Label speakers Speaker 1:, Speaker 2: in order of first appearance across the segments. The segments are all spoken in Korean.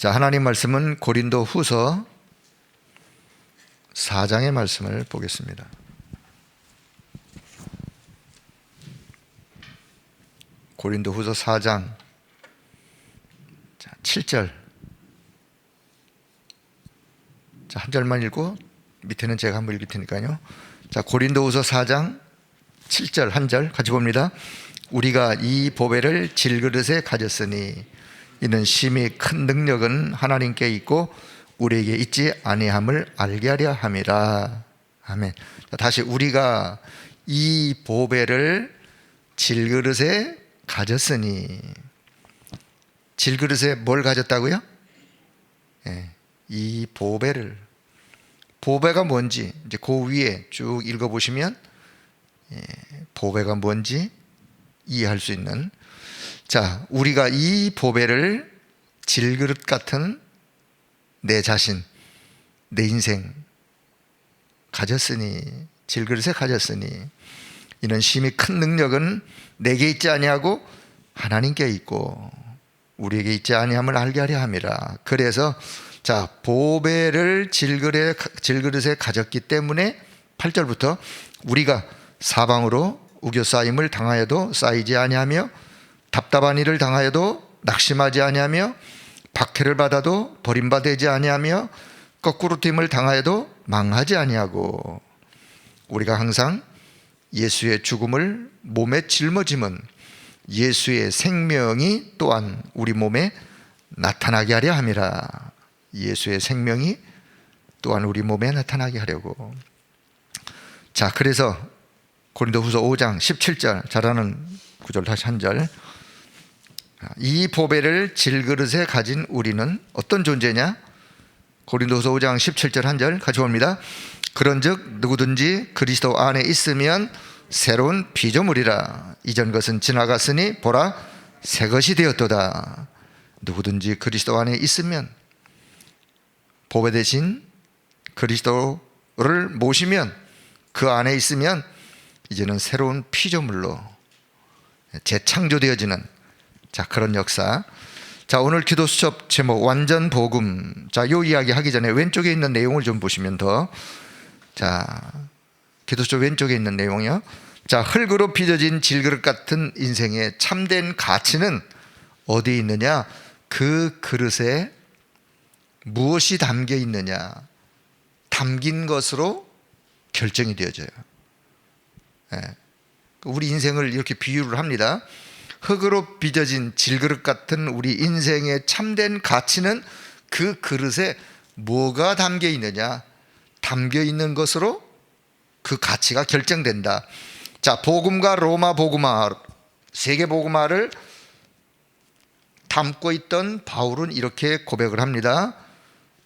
Speaker 1: 자, 하나님 말씀은 고린도 후서 4장의 말씀을 보겠습니다. 고린도 후서 4장 7절. 자, 한 절만 읽고 밑에는 제가 한번 읽을 테니까요. 자, 고린도 후서 4장 7절 한 절 같이 봅니다. 우리가 이 보배를 질그릇에 가졌으니 이는 심히 큰 능력은 하나님께 있고 우리에게 있지 아니함을 알게 하려 함이라. 아멘. 자, 다시 우리가 이 보배를 질그릇에 가졌으니, 질그릇에 뭘 가졌다고요? 이 보배를. 보배가 뭔지 이제 그 위에 쭉 읽어보시면 보배가 뭔지 이해할 수 있는. 자, 우리가 이 보배를 질그릇 같은 내 자신, 내 인생 가졌으니, 질그릇에 가졌으니 이는 심히 큰 능력은 내게 있지 아니하고 하나님께 있고 우리에게 있지 아니함을 알게 하려 함이라. 그래서 자, 보배를 질그릇에 가졌기 때문에 8절부터 우리가 사방으로 우겨싸임을 당하여도 쌓이지 아니하며 답답한 일을 당하여도 낙심하지 아니하며 박해를 받아도 버림받지 아니하며 거꾸로 됨을 당하여도 망하지 아니하고 우리가 항상 예수의 죽음을 몸에 짊어짐은 예수의 생명이 또한 우리 몸에 나타나게 하려 함이라. 예수의 생명이 또한 우리 몸에 나타나게 하려고. 자, 그래서 고린도후서 5장 17절 잘하는 구절 다시 한 절. 이 보배를 질그릇에 가진 우리는 어떤 존재냐? 고린도후서 5장 17절 한 절 같이 봅니다. 그런즉 누구든지 그리스도 안에 있으면 새로운 피조물이라. 이전 것은 지나갔으니 보라 새 것이 되었도다. 누구든지 그리스도 안에 있으면, 보배 대신 그리스도를 모시면, 그 안에 있으면 이제는 새로운 피조물로 재창조되어지는, 자, 그런 역사. 자, 오늘 기도 수첩 제목 완전 복음. 자, 요 이야기 하기 전에 왼쪽에 있는 내용을 좀 보시면 더. 자, 기도 수첩 왼쪽에 있는 내용이요. 자, 흙으로 빚어진 질그릇 같은 인생의 참된 가치는 어디에 있느냐? 그 그릇에 무엇이 담겨 있느냐, 담긴 것으로 결정이 되어져요. 우리 인생을 이렇게 비유를 합니다. 흙으로 빚어진 질그릇 같은 우리 인생의 참된 가치는 그 그릇에 뭐가 담겨 있느냐, 담겨 있는 것으로 그 가치가 결정된다. 자, 복음과 로마 복음화, 세계 복음화를 담고 있던 바울은 이렇게 고백을 합니다.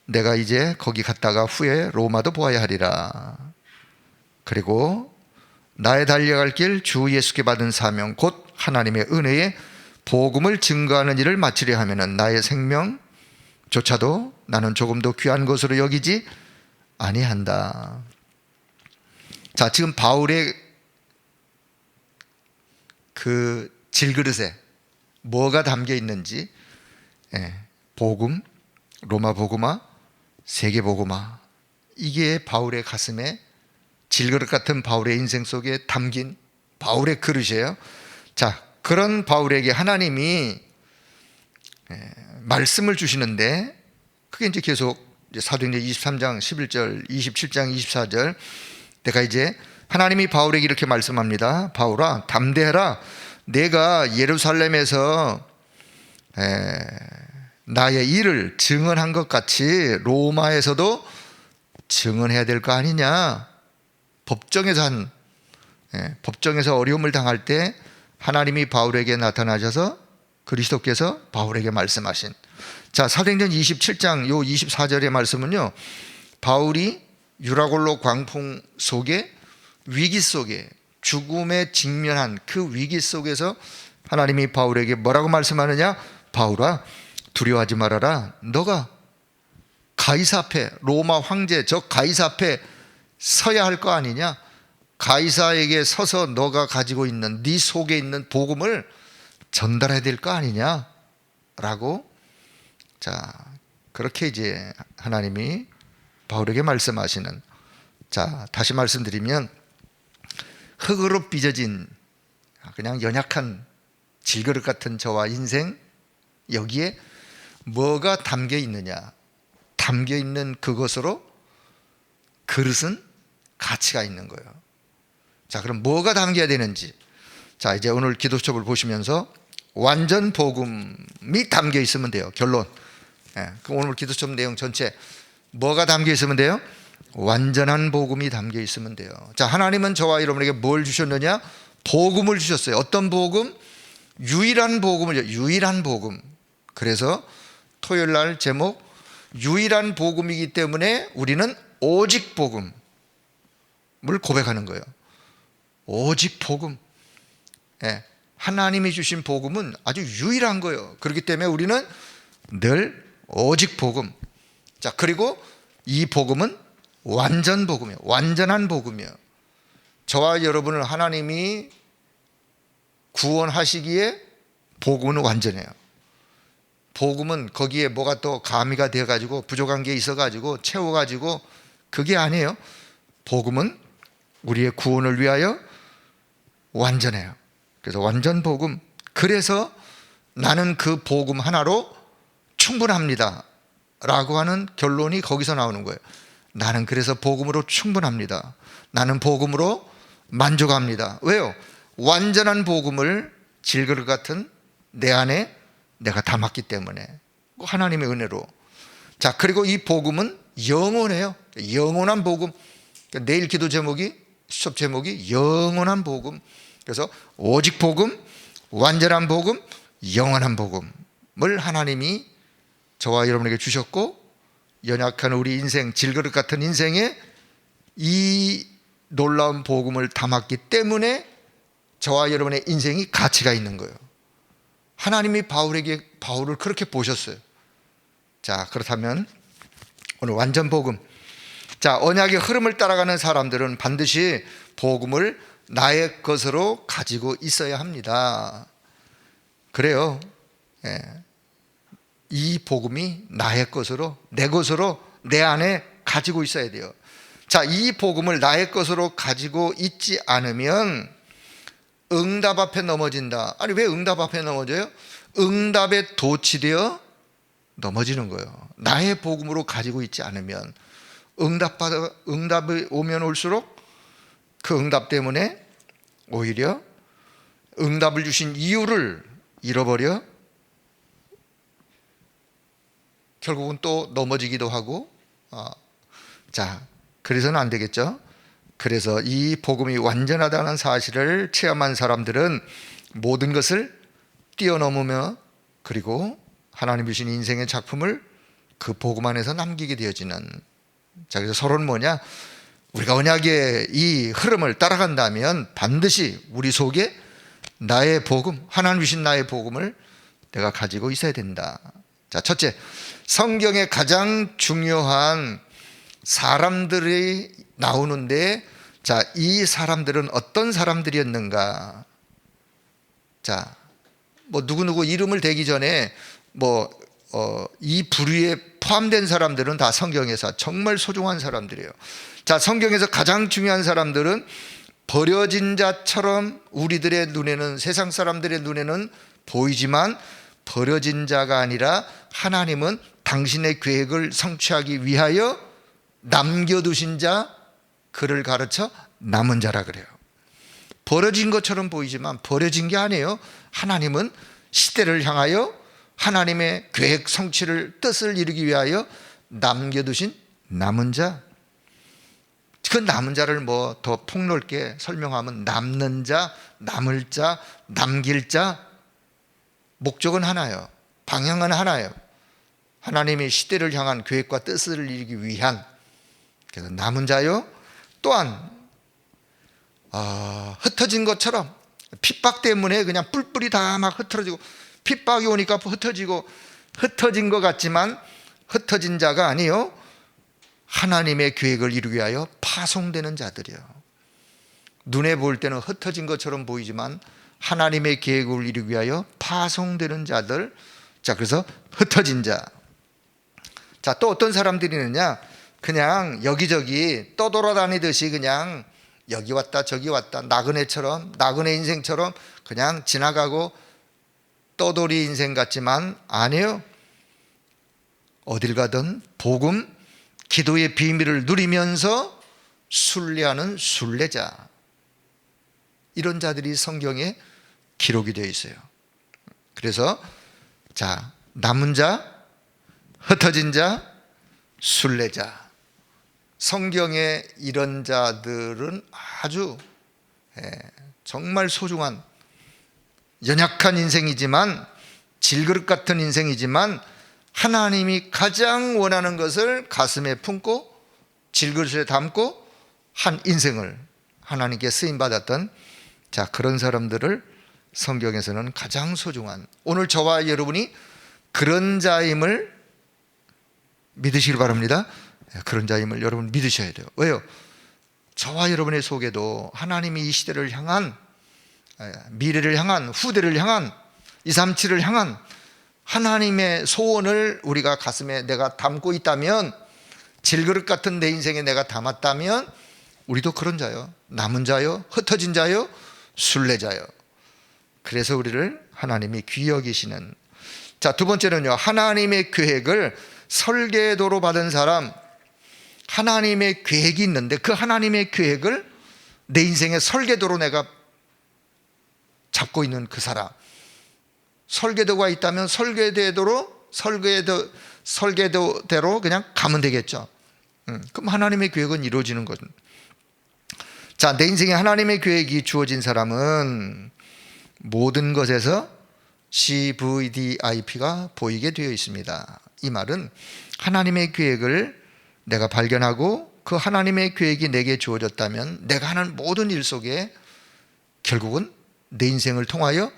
Speaker 1: 내가 이제 거기 갔다가 후에 로마도 보아야 하리라. 그리고 나의 달려갈 길 주 예수께 받은 사명 곧 하나님의 은혜에 복음을 증거하는 일을 마치려 하면은 나의 생명조차도 나는 조금도 귀한 것으로 여기지 아니한다. 자, 지금 바울의 그 질그릇에 뭐가 담겨 있는지, 복음, 로마 복음화, 세계 복음화, 이게 바울의 가슴에, 질그릇 같은 바울의 인생 속에 담긴 바울의 그릇이에요. 자, 그런 바울에게 하나님이 말씀을 주시는데, 그게 이제 계속 사도행전 23장 11절, 27장 24절. 내가 이제 하나님이 바울에게 이렇게 말씀합니다. 바울아, 담대해라. 내가 예루살렘에서 나의 일을 증언한 것 같이 로마에서도 증언해야 될 거 아니냐. 법정에서 어려움을 당할 때 하나님이 바울에게 나타나셔서 그리스도께서 바울에게 말씀하신. 자, 사도행전 27장 요 24절의 말씀은요, 바울이 유라굴로 광풍 속에, 위기 속에, 죽음에 직면한 그 위기 속에서 하나님이 바울에게 뭐라고 말씀하느냐? 바울아, 두려워하지 말아라. 너가 가이사 앞에, 로마 황제 저 가이사 앞에 서야 할 거 아니냐? 가이사에게 서서 너가 가지고 있는, 네 속에 있는 복음을 전달해야 될 거 아니냐? 라고 자, 그렇게 이제 하나님이 바울에게 말씀하시는, 자, 다시 말씀드리면 흙으로 빚어진 그냥 연약한 질그릇 같은 저와 인생, 여기에 뭐가 담겨 있느냐? 담겨 있는 그것으로 그릇은 가치가 있는 거예요. 자, 그럼 뭐가 담겨야 되는지, 자, 이제 오늘 기도첩을 보시면서 완전 복음이 담겨 있으면 돼요. 결론. 그 오늘 기도첩 내용 전체 뭐가 담겨 있으면 돼요? 완전한 복음이 담겨 있으면 돼요. 자, 하나님은 저와 여러분에게 뭘 주셨느냐? 복음을 주셨어요. 어떤 복음? 유일한 복음을, 유일한 복음. 그래서 토요일 날 제목, 유일한 복음이기 때문에 우리는 오직 복음을 고백하는 거예요. 오직 복음. 하나님이 주신 복음은 아주 유일한 거예요. 그렇기 때문에 우리는 늘 오직 복음. 자, 그리고 이 복음은 완전 복음이에요. 완전한 복음이에요. 저와 여러분을 하나님이 구원하시기에 복음은 완전해요. 복음은 거기에 뭐가 또 가미가 되어가지고 부족한 게 있어가지고 채워가지고 그게 아니에요. 복음은 우리의 구원을 위하여 완전해요. 그래서 완전 복음. 그래서 나는 그 복음 하나로 충분합니다 라고 하는 결론이 거기서 나오는 거예요. 나는 그래서 복음으로 충분합니다. 나는 복음으로 만족합니다. 왜요? 완전한 복음을 질그릇 같은 내 안에 내가 담았기 때문에, 하나님의 은혜로. 자, 그리고 이 복음은 영원해요. 영원한 복음. 내일 기도 제목이, 수업 제목이 영원한 복음. 그래서 오직 복음, 완전한 복음, 영원한 복음을 하나님이 저와 여러분에게 주셨고, 연약한 우리 인생, 질그릇 같은 인생에 이 놀라운 복음을 담았기 때문에 저와 여러분의 인생이 가치가 있는 거예요. 하나님이 바울을 그렇게 보셨어요. 자, 그렇다면 오늘 완전 복음. 자, 언약의 흐름을 따라가는 사람들은 반드시 복음을 나의 것으로 가지고 있어야 합니다. 그래요. 이 복음이 나의 것으로, 내 것으로 내 안에 가지고 있어야 돼요. 자, 이 복음을 나의 것으로 가지고 있지 않으면 응답 앞에 넘어진다. 아니, 왜 응답 앞에 넘어져요? 응답에 도취되어 넘어지는 거예요. 나의 복음으로 가지고 있지 않으면 응답이 오면 올수록 그 응답 때문에 오히려 응답을 주신 이유를 잃어버려 결국은 또 넘어지기도 하고, 자, 그래서는 안 되겠죠. 그래서 이 복음이 완전하다는 사실을 체험한 사람들은 모든 것을 뛰어넘으며, 그리고 하나님 주신 인생의 작품을 그 복음 안에서 남기게 되어지는. 자, 그래서 서로는 뭐냐? 우리가 언약의 이 흐름을 따라간다면 반드시 우리 속에 나의 복음, 하나님 주신 나의 복음을 내가 가지고 있어야 된다. 자, 첫째, 성경에 가장 중요한 사람들이 나오는데, 자, 이 사람들은 어떤 사람들이었는가? 자, 뭐 누구누구 이름을 대기 전에 이 부류에 포함된 사람들은 다 성경에서 정말 소중한 사람들이에요. 자, 성경에서 가장 중요한 사람들은 버려진 자처럼 우리들의 눈에는, 세상 사람들의 눈에는 보이지만 버려진 자가 아니라 하나님은 당신의 계획을 성취하기 위하여 남겨두신 자, 그를 가르쳐 남은 자라 그래요. 버려진 것처럼 보이지만 버려진 게 아니에요. 하나님은 시대를 향하여 하나님의 계획 성취를, 뜻을 이루기 위하여 남겨두신 남은 자. 그 남은 자를 뭐 더 폭넓게 설명하면 남는 자, 남을 자, 남길 자. 목적은 하나예요. 방향은 하나예요. 하나님이 시대를 향한 계획과 뜻을 이루기 위한. 그래서 남은 자요. 또한 흩어진 것처럼 핍박 때문에 그냥 뿔뿔이 다 막 흩어지고, 핍박이 오니까 흩어지고, 흩어진 것 같지만 흩어진 자가 아니요, 하나님의 계획을 이루기 위하여 파송되는 자들이요. 눈에 볼 때는 흩어진 것처럼 보이지만 하나님의 계획을 이루기 위하여 파송되는 자들. 자, 그래서 흩어진 자. 자, 또 어떤 사람들이 있느냐? 그냥 여기저기 떠돌아다니듯이 그냥 여기 왔다 저기 왔다 나그네 인생처럼 그냥 지나가고 떠돌이 인생 같지만 아니에요. 어딜 가든 복음, 기도의 비밀을 누리면서 순례하는 순례자, 이런 자들이 성경에 기록이 되어 있어요. 그래서 자, 남은 자, 흩어진 자, 순례자, 성경에 이런 자들은 아주 정말 소중한, 연약한 인생이지만, 질그릇 같은 인생이지만 하나님이 가장 원하는 것을 가슴에 품고 질그릇에 담고 한 인생을 하나님께 쓰임받았던, 자, 그런 사람들을 성경에서는 가장 소중한, 오늘 저와 여러분이 그런 자임을 믿으시길 바랍니다. 그런 자임을 여러분 믿으셔야 돼요. 왜요? 저와 여러분의 속에도 하나님이 이 시대를 향한, 미래를 향한, 후대를 향한, 237을 향한 하나님의 소원을 우리가 가슴에 내가 담고 있다면, 질그릇 같은 내 인생에 내가 담았다면 우리도 그런 자요, 남은 자요, 흩어진 자요, 순례자요. 그래서 우리를 하나님이 귀히 여기시는. 자, 두 번째는요, 하나님의 계획을 설계도로 받은 사람. 하나님의 계획이 있는데 그 하나님의 계획을 내 인생의 설계도로 내가 잡고 있는 그 사람. 설계도가 있다면 설계도대로 그냥 가면 되겠죠. 그럼 하나님의 계획은 이루어지는 거죠. 자, 내 인생에 하나님의 계획이 주어진 사람은 모든 것에서 CVDIP가 보이게 되어 있습니다. 이 말은 하나님의 계획을 내가 발견하고 그 하나님의 계획이 내게 주어졌다면 내가 하는 모든 일 속에 결국은 내 인생을 통하여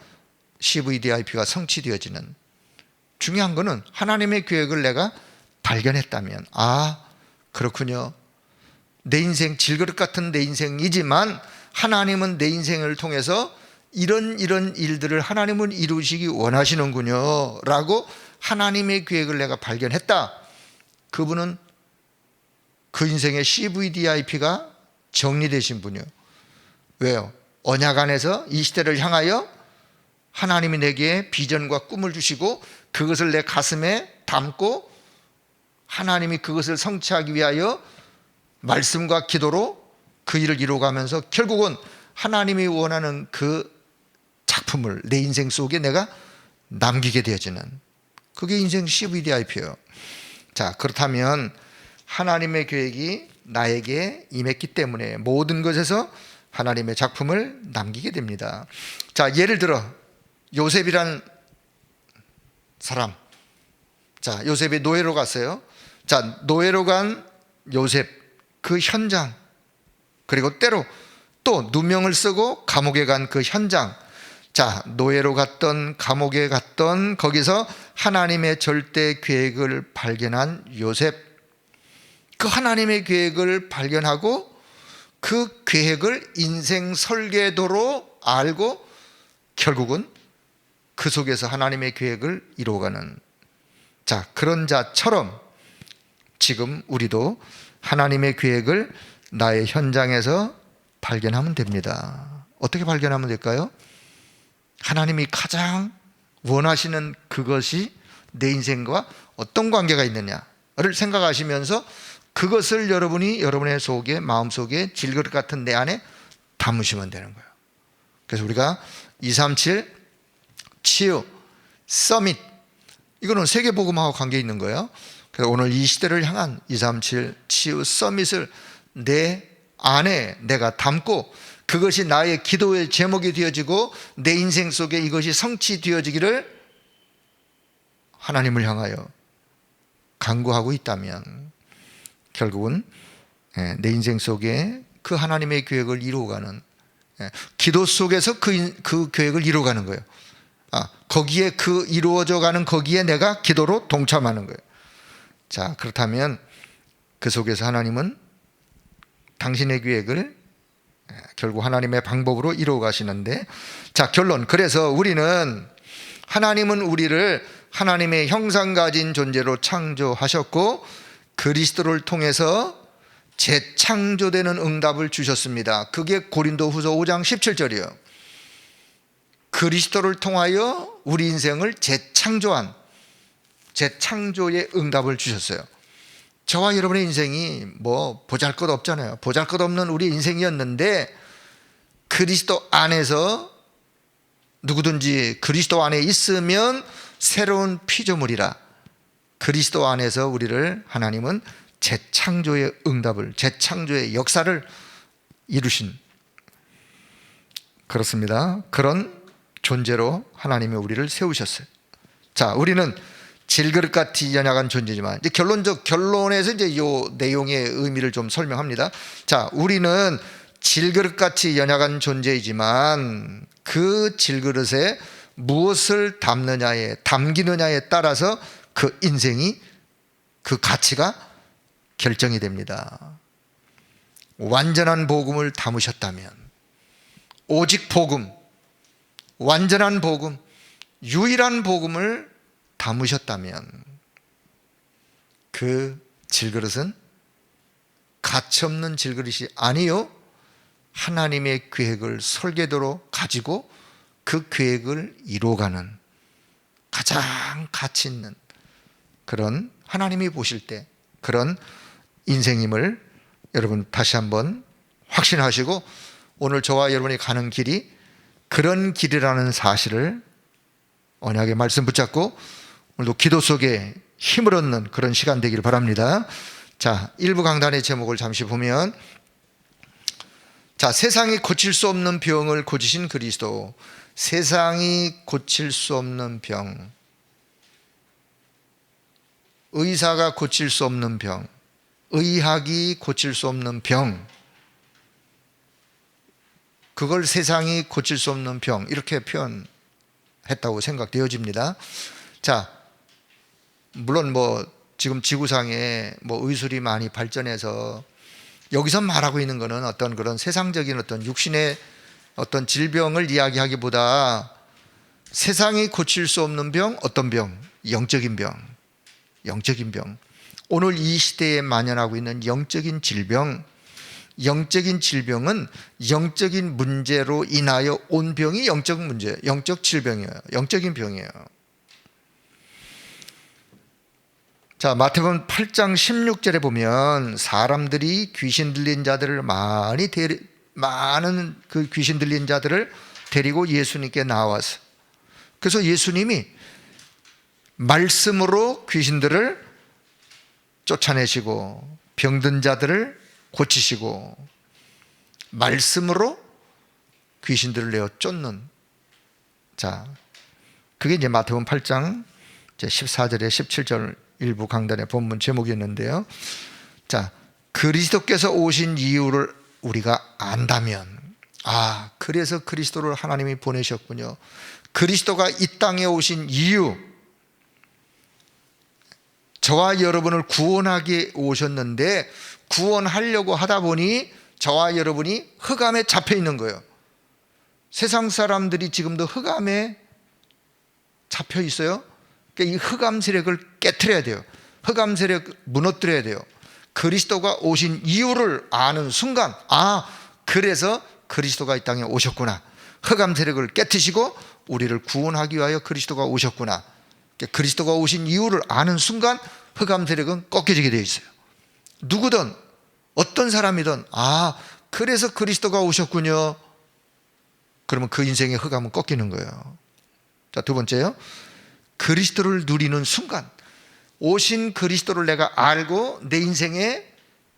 Speaker 1: CVDIP가 성취되어지는, 중요한 것은 하나님의 계획을 내가 발견했다면, 아, 그렇군요, 내 인생, 질그릇 같은 내 인생이지만 하나님은 내 인생을 통해서 이런 일들을 하나님은 이루시기 원하시는군요 라고 하나님의 계획을 내가 발견했다. 그분은 그 인생의 CVDIP가 정리되신 분이요. 왜요? 언약 안에서 이 시대를 향하여 하나님이 내게 비전과 꿈을 주시고 그것을 내 가슴에 담고 하나님이 그것을 성취하기 위하여 말씀과 기도로 그 일을 이루어가면서 결국은 하나님이 원하는 그 작품을 내 인생 속에 내가 남기게 되어지는, 그게 인생 CVDIP예요. 자, 그렇다면 하나님의 계획이 나에게 임했기 때문에 모든 것에서 하나님의 작품을 남기게 됩니다. 자, 예를 들어 요셉이란 사람. 자, 요셉이 노예로 갔어요. 자, 노예로 간 요셉, 그 현장, 그리고 때로 또 누명을 쓰고 감옥에 간 그 현장. 자, 노예로 갔던, 감옥에 갔던, 거기서 하나님의 절대 계획을 발견한 요셉. 그 하나님의 계획을 발견하고 그 계획을 인생 설계도로 알고 결국은 그 속에서 하나님의 계획을 이루어가는, 자, 그런 자처럼 지금 우리도 하나님의 계획을 나의 현장에서 발견하면 됩니다. 어떻게 발견하면 될까요? 하나님이 가장 원하시는 그것이 내 인생과 어떤 관계가 있느냐를 생각하시면서 그것을 여러분이 여러분의 속에, 마음속에 질그릇 같은 내 안에 담으시면 되는 거예요. 그래서 우리가 237 치유 서밋, 이거는 세계복음하고 관계 있는 거예요. 그래서 오늘 이 시대를 향한 237 치유 서밋을 내 안에 내가 담고 그것이 나의 기도의 제목이 되어지고 내 인생 속에 이것이 성취되어지기를 하나님을 향하여 간구하고 있다면 결국은 내 인생 속에 그 하나님의 계획을 이루어가는, 기도 속에서 그 계획을 이루어가는 거예요. 거기에 그 이루어져가는 거기에 내가 기도로 동참하는 거예요. 자, 그렇다면 그 속에서 하나님은 당신의 계획을 결국 하나님의 방법으로 이루어 가시는데, 자, 결론. 그래서 우리는, 하나님은 우리를 하나님의 형상 가진 존재로 창조하셨고 그리스도를 통해서 재창조되는 응답을 주셨습니다. 그게 고린도후서 5장 17절이에요. 그리스도를 통하여 우리 인생을 재창조한 재창조의 응답을 주셨어요. 저와 여러분의 인생이 뭐 보잘것 없잖아요. 보잘것 없는 우리 인생이었는데 그리스도 안에서 누구든지 그리스도 안에 있으면 새로운 피조물이라. 그리스도 안에서 우리를 하나님은 재창조의 응답을, 재창조의 역사를 이루신, 그렇습니다. 그런 존재로 하나님이 우리를 세우셨어요. 자, 우리는 질그릇같이 연약한 존재지만, 이제 결론에서 이제 이 내용의 의미를 좀 설명합니다. 자, 우리는 질그릇같이 연약한 존재이지만 그 질그릇에 무엇을 담기느냐에 따라서 그 인생이, 그 가치가 결정이 됩니다. 완전한 복음을 담으셨다면, 오직 복음, 완전한 복음, 유일한 복음을 담으셨다면 그 질그릇은 가치없는 질그릇이 아니요 하나님의 계획을 설계도로 가지고 그 계획을 이루어가는 가장 가치 있는 그런, 하나님이 보실 때 그런 인생임을 여러분 다시 한번 확신하시고, 오늘 저와 여러분이 가는 길이 그런 길이라는 사실을 언약의 말씀 붙잡고 오늘도 기도 속에 힘을 얻는 그런 시간 되기를 바랍니다. 자, 일부 강단의 제목을 잠시 보면, 자, 세상이 고칠 수 없는 병을 고치신 그리스도. 세상이 고칠 수 없는 병, 의사가 고칠 수 없는 병, 의학이 고칠 수 없는 병, 그걸 세상이 고칠 수 없는 병, 이렇게 표현했다고 생각되어집니다. 자, 물론 지금 지구상에 의술이 많이 발전해서 여기서 말하고 있는 것은 어떤 그런 세상적인 어떤 육신의 어떤 질병을 이야기하기보다 세상이 고칠 수 없는 병, 어떤 병? 영적인 병. 영적인 병. 오늘 이 시대에 만연하고 있는 영적인 질병, 영적인 질병은 영적인 문제로 인하여 온 병이 영적 문제, 영적 질병이에요. 영적인 병이에요. 자, 마태복음 8장 16절에 보면 사람들이 귀신 들린 자들을 많은 그 귀신 들린 자들을 데리고 예수님께 나와서, 그래서 예수님이 말씀으로 귀신들을 쫓아내시고 병든 자들을 고치시고 말씀으로 귀신들을 내어 쫓는, 자, 그게 이제 마태복음 8장 14절에 17절 일부 강단의 본문 제목이었는데요. 자, 그리스도께서 오신 이유를 우리가 안다면, 아, 그래서 그리스도를 하나님이 보내셨군요. 그리스도가 이 땅에 오신 이유, 저와 여러분을 구원하게 오셨는데 구원하려고 하다 보니 저와 여러분이 흑암에 잡혀 있는 거예요. 세상 사람들이 지금도 흑암에 잡혀 있어요. 그러니까 이 흑암 세력을 깨트려야 돼요. 흑암 세력 무너뜨려야 돼요. 그리스도가 오신 이유를 아는 순간, 아, 그래서 그리스도가 이 땅에 오셨구나. 흑암 세력을 깨트시고 우리를 구원하기 위하여 그리스도가 오셨구나. 그리스도가 오신 이유를 아는 순간 흑암 세력은 꺾여지게 되어 있어요. 누구든 어떤 사람이든, 아, 그래서 그리스도가 오셨군요. 그러면 그 인생의 흑암은 꺾이는 거예요. 자, 두 번째요. 그리스도를 누리는 순간, 오신 그리스도를 내가 알고 내 인생에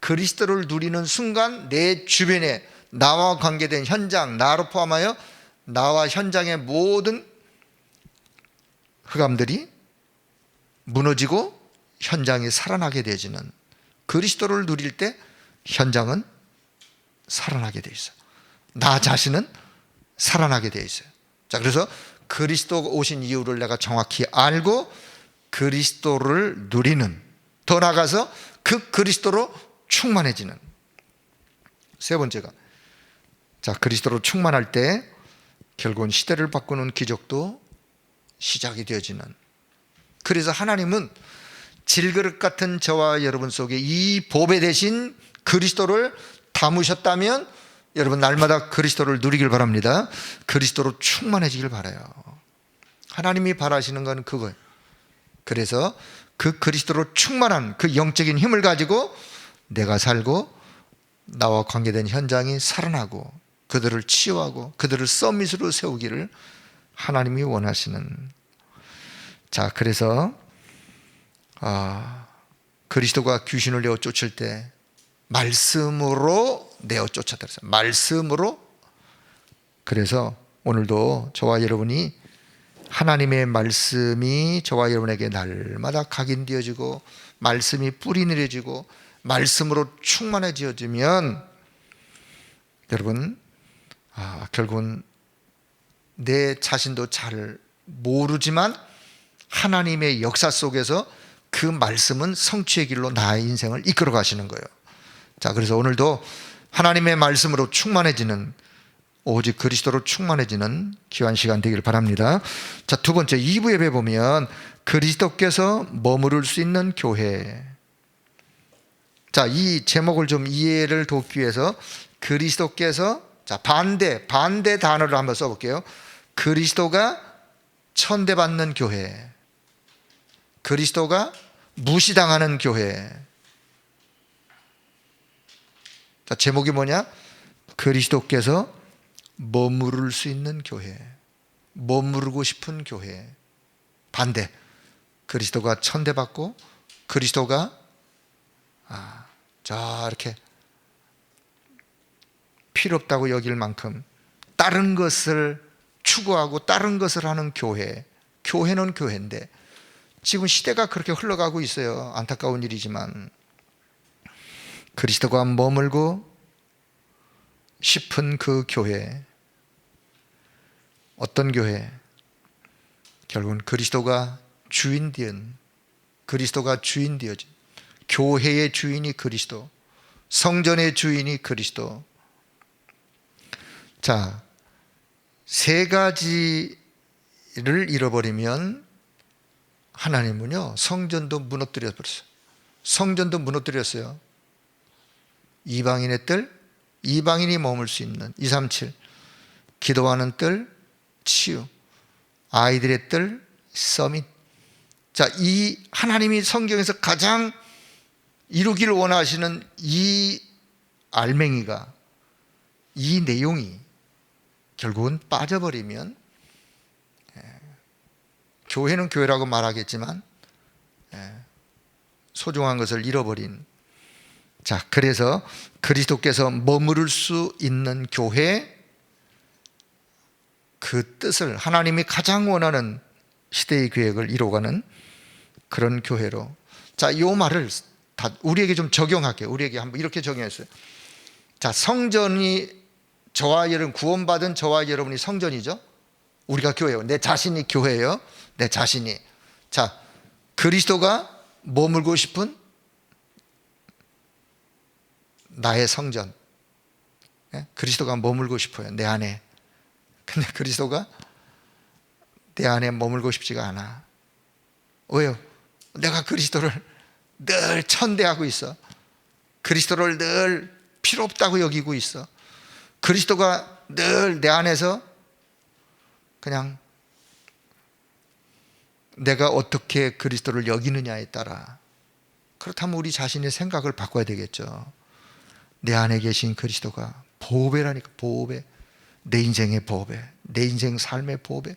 Speaker 1: 그리스도를 누리는 순간 내 주변에 나와 관계된 현장, 나로 포함하여 나와 현장의 모든 흑암들이 무너지고 현장이 살아나게 되어지는, 그리스도를 누릴 때 현장은 살아나게 되어 있어요. 나 자신은 살아나게 되어 있어요. 자, 그래서 그리스도가 오신 이유를 내가 정확히 알고 그리스도를 누리는, 더 나아가서 그 그리스도로 충만해지는. 세 번째가, 자, 그리스도로 충만할 때 결국은 시대를 바꾸는 기적도 시작이 되어지는, 그래서 하나님은 질그릇 같은 저와 여러분 속에 이 보배 대신 그리스도를 담으셨다면 여러분 날마다 그리스도를 누리길 바랍니다. 그리스도로 충만해지길 바라요. 하나님이 바라시는 건 그거예요. 그래서 그 그리스도로 충만한 그 영적인 힘을 가지고 내가 살고 나와 관계된 현장이 살아나고 그들을 치유하고 그들을 서밋으로 세우기를 하나님이 원하시는. 자, 그래서 그리스도가 귀신을 내어 쫓을 때 말씀으로 내어 쫓았다 그랬어요. 말씀으로. 그래서 오늘도 저와 여러분이 하나님의 말씀이 저와 여러분에게 날마다 각인되어지고 말씀이 뿌리 내려지고 말씀으로 충만해지어지면 여러분 결국은 내 자신도 잘 모르지만 하나님의 역사 속에서 그 말씀은 성취의 길로 나의 인생을 이끌어 가시는 거예요. 자, 그래서 오늘도 하나님의 말씀으로 충만해지는, 오직 그리스도로 충만해지는 귀한 시간 되길 바랍니다. 자, 두 번째 2부 예배 보면 그리스도께서 머무를 수 있는 교회. 자, 이 제목을 좀 이해를 돕기 위해서 그리스도께서, 자, 반대 단어를 한번 써볼게요. 그리스도가 천대받는 교회, 그리스도가 무시당하는 교회. 자, 제목이 뭐냐? 그리스도께서 머무를 수 있는 교회, 머무르고 싶은 교회. 반대, 그리스도가 천대받고 그리스도가 저렇게 필요 없다고 여길 만큼 다른 것을 추구하고 다른 것을 하는 교회. 교회는 교회인데 지금 시대가 그렇게 흘러가고 있어요. 안타까운 일이지만 그리스도가 머물고 싶은 그 교회. 어떤 교회? 결국은 그리스도가 주인 되은, 그리스도가 주인 되어진, 교회의 주인이 그리스도, 성전의 주인이 그리스도. 자, 세 가지를 잃어버리면 하나님은요 성전도 무너뜨려 버렸어요. 성전도 무너뜨렸어요. 이방인의 뜰, 이방인이 머물 수 있는 237, 기도하는 뜰, 치유, 아이들의 뜰, 서밋. 자, 이 하나님이 성경에서 가장 이루기를 원하시는 이 알맹이가, 이 내용이 결국은 빠져버리면, 교회는 교회라고 말하겠지만 소중한 것을 잃어버린. 자, 그래서 그리스도께서 머무를 수 있는 교회, 그 뜻을, 하나님이 가장 원하는 시대의 계획을 이루어가는 그런 교회로. 자, 이 말을 다 우리에게 좀 적용할게요. 우리에게 한번 이렇게 적용했어요. 자, 성전이, 저와 여러분, 구원받은 저와 여러분이 성전이죠. 우리가 교회예요. 내 자신이 교회예요. 내 자신이. 자, 그리스도가 머물고 싶은 나의 성전. 그리스도가 머물고 싶어요, 내 안에. 근데 그리스도가 내 안에 머물고 싶지가 않아. 왜요? 내가 그리스도를 늘 천대하고 있어. 그리스도를 늘 필요 없다고 여기고 있어. 그리스도가 늘 내 안에서 그냥 내가 어떻게 그리스도를 여기느냐에 따라. 그렇다면 우리 자신의 생각을 바꿔야 되겠죠. 내 안에 계신 그리스도가 보배라니까. 보배. 내 인생의 보배, 내 인생 삶의 보배.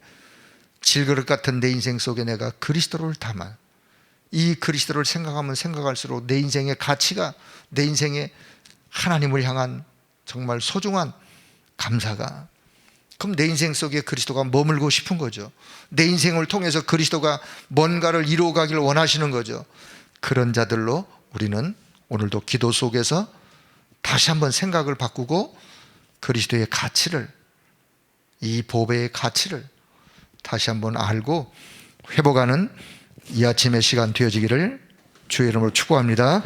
Speaker 1: 질그릇 같은 내 인생 속에 내가 그리스도를 담아. 이 그리스도를 생각하면 생각할수록 내 인생의 가치가, 내 인생의 하나님을 향한 정말 소중한 감사가, 그럼 내 인생 속에 그리스도가 머물고 싶은 거죠. 내 인생을 통해서 그리스도가 뭔가를 이루어가기를 원하시는 거죠. 그런 자들로 우리는 오늘도 기도 속에서 다시 한번 생각을 바꾸고 그리스도의 가치를, 이 보배의 가치를 다시 한번 알고 회복하는 이 아침의 시간 되어지기를 주의 이름으로 축복합니다.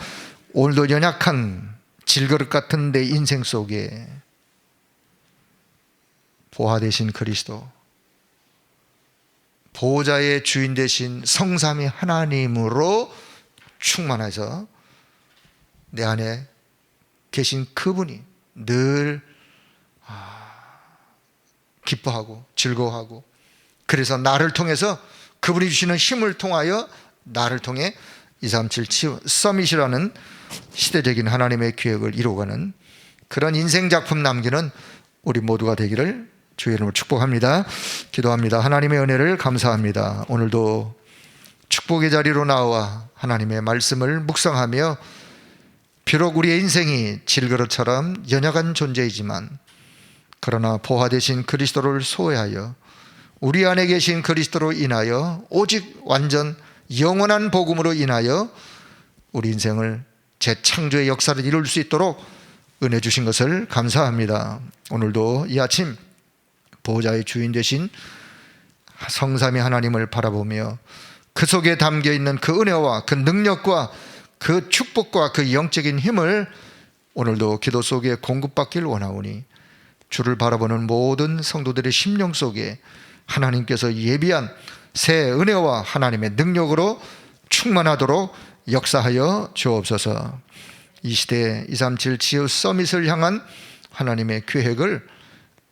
Speaker 1: 오늘도 연약한 질그릇 같은 내 인생 속에 보화 되신 그리스도, 보호자의 주인 되신 성삼위 하나님으로 충만해서 내 안에 계신 그분이 늘 기뻐하고 즐거워하고, 그래서 나를 통해서 그분이 주시는 힘을 통하여 나를 통해 237 치유 서밋이라는 시대적인 하나님의 계획을 이루어가는 그런 인생 작품 남기는 우리 모두가 되기를 주의 이름으로 축복합니다. 기도합니다. 하나님의 은혜를 감사합니다. 오늘도 축복의 자리로 나와 하나님의 말씀을 묵상하며, 비록 우리의 인생이 질그릇처럼 연약한 존재이지만 그러나 보화 되신 그리스도를 소외하여 우리 안에 계신 그리스도로 인하여 오직 완전 영원한 복음으로 인하여 우리 인생을 재창조의 역사를 이룰 수 있도록 은혜 주신 것을 감사합니다. 오늘도 이 아침 보호자의 주인 되신 성삼위 하나님을 바라보며 그 속에 담겨있는 그 은혜와 그 능력과 그 축복과 그 영적인 힘을 오늘도 기도 속에 공급받길 원하오니, 주를 바라보는 모든 성도들의 심령 속에 하나님께서 예비한 새 은혜와 하나님의 능력으로 충만하도록 역사하여 주옵소서. 이 시대에 237 치유 서밋을 향한 하나님의 계획을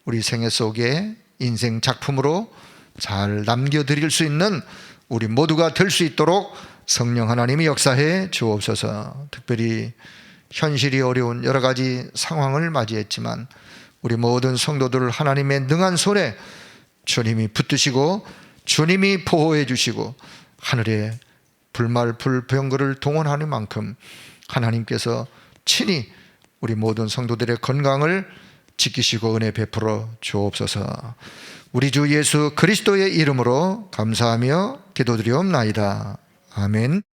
Speaker 1: 우리 생애 속에 인생 작품으로 잘 남겨드릴 수 있는 우리 모두가 될 수 있도록 성령 하나님이 역사해 주옵소서. 특별히 현실이 어려운 여러 가지 상황을 맞이했지만 우리 모든 성도들을 하나님의 능한 손에 주님이 붙드시고 주님이 보호해 주시고 하늘의 불말 불병거를 동원하는 만큼 하나님께서 친히 우리 모든 성도들의 건강을 지키시고 은혜 베풀어 주옵소서. 우리 주 예수 그리스도의 이름으로 감사하며 기도드리옵나이다. 아멘.